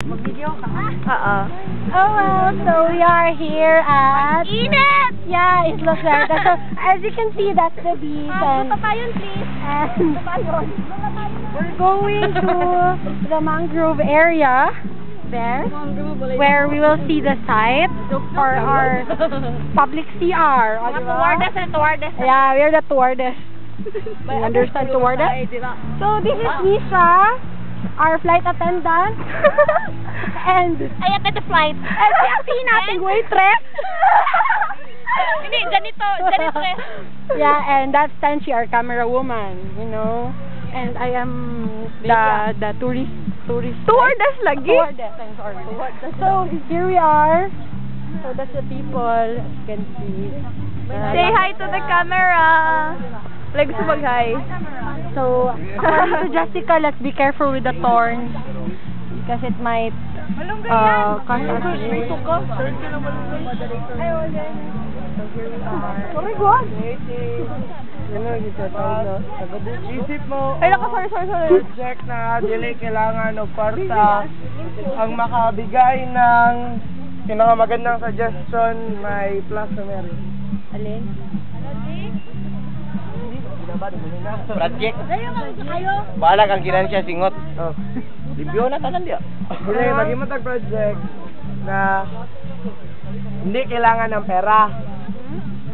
Mag-video ka. Oo. Oh well, so we are here at... Init! Yeah, it looks like that. So, as you can see, that's the beach. And, Papayon, please. and we're going to the mangrove area there, where we will see the site for our public CR. O, diba? Tuwardes. Yeah, we're the towardes. You understand towardes? So, this is Nisha, our flight attendant. And I am at the flight. and si nating waitress. Hindi, ganito eh. Yeah, and that's Tenchi, our camera woman, you know. And I am the tourist. Tuwardes lagi. Towardes, I'm sorry. So, here we are. So, that's the people, as you can see. Say hi to the camera. Like, gusto mag-hi. So, according to Jessica, let's be careful with the thorns. Because it might cause us Sorry, God. Isip mo, Ay, sorry. project na dili kailangan o parta ang makabigay ng pinakamagandang suggestion may plus na meron. Alin? Project. Bahala kang ginansya singot. Oh. Libyo na tanan dia. Dili, maging matag project na hindi kailangan ng pera.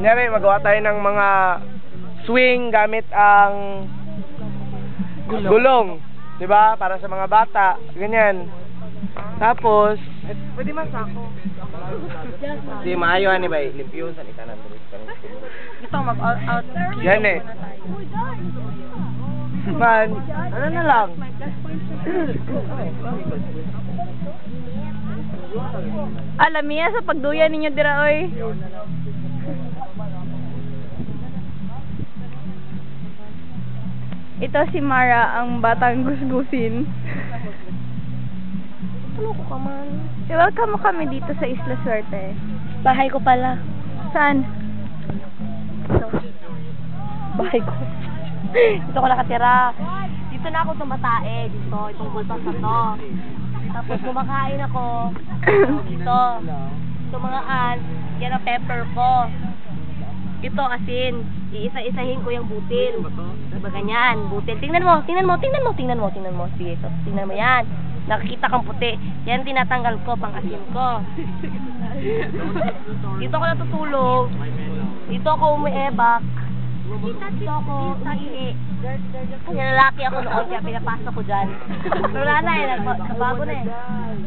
Kunyari, magawa tayo ng mga swing gamit ang gulong. Diba? Para sa mga bata. Ganyan. Tapos, pwede masako. Di maayo ani bay, libyo sa itanan diri. Ito, mag-out. Yan eh. Man, ano na lang? Alam niya sa pagduyan ninyo dira oy. Ito si Mara, ang batang gusgusin. Ano ko ka man? Welcome mo kami dito sa Isla Suerte. Bahay ko pala. Saan? Bahay ko. Dito ko nakatira. Dito na ako tumatae. Dito, itong bultos na to. Tapos kumakain ako. Dito. Ito mga ants. Yan ang pepper ko. Ito asin. Iisa-isahin ko yung butil. Diba ganyan? Butil. Tingnan mo. Sige, so, tingnan mo yan. Nakikita kang puti. Yan tinatanggal ko, pang asin ko. Dito ako natutulog. Dito ako umiebak. Dito ako umihi. Kasi lalaki ako noon, kaya pinapasok ko dyan. Pero wala na eh, nagbago na eh.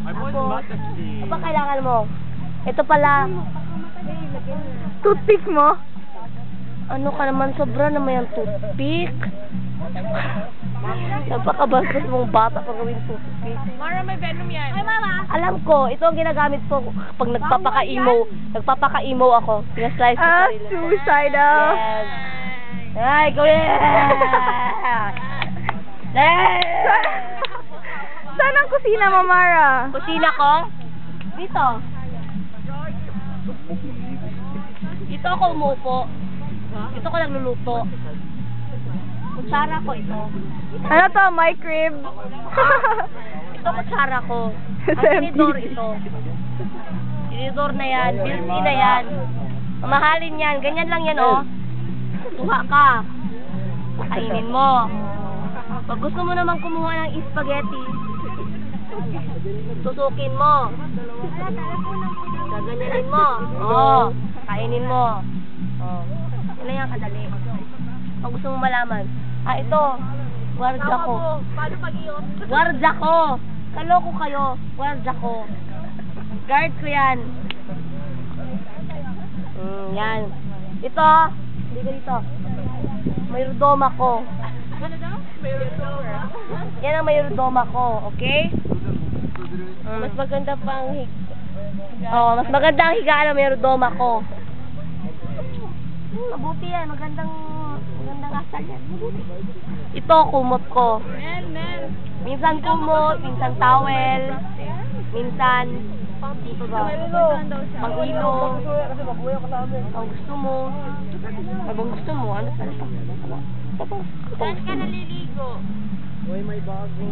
Tapos, ano ba kailangan mo? Ito pala. Toothpick mo? Ano ka naman, sobra naman yung toothpick. Napakabastos mong bata pag gawin toothpick. Mara, may venom yan. Ay, Mama! Alam ko, ito ang ginagamit ko pag nagpapaka-emo ako. Pinaslice ko sarili. Suicidal. Yes. Ay, go Saan ang kusina mo, Mara? Kusina ko? Dito. Dito ako umupo. Dito ko nagluluto. Kutsara ko ito. Ano to? My crib? Ito kutsara ko. Ang tinidor ito. Tinidor na yan. Built-in na yan. Mamahalin yan. Ganyan lang yan, oh. Kuha ka. Kainin mo. Pag gusto mo naman kumuha ng spaghetti, tusukin mo. Gaganyanin mo. Oo. Kainin mo. Oo. Yan lang yan kadali. Pag gusto mo malaman, ito. Guardia ko. Paano pag-iot? Guardia ko. Kaloko kayo. Guardia ko. Guard ko yan. Yan. Ito. Hindi ko dito. Mayrodoma ko. Ano daw? Mayrodoma. Yan ang mayrodoma ko. Okay? Mas maganda pang mas maganda ang higaan ng mayrodoma ko. Mabuti yan. Magandang asal yan. Mabuti. Ito, kumot ko. Minsan kumot, minsan towel, minsan dito ba? Pang-ilo. Ang gusto mo. Abang gusto mo, ano pa? Saan ka naliligo? Uy, may bago.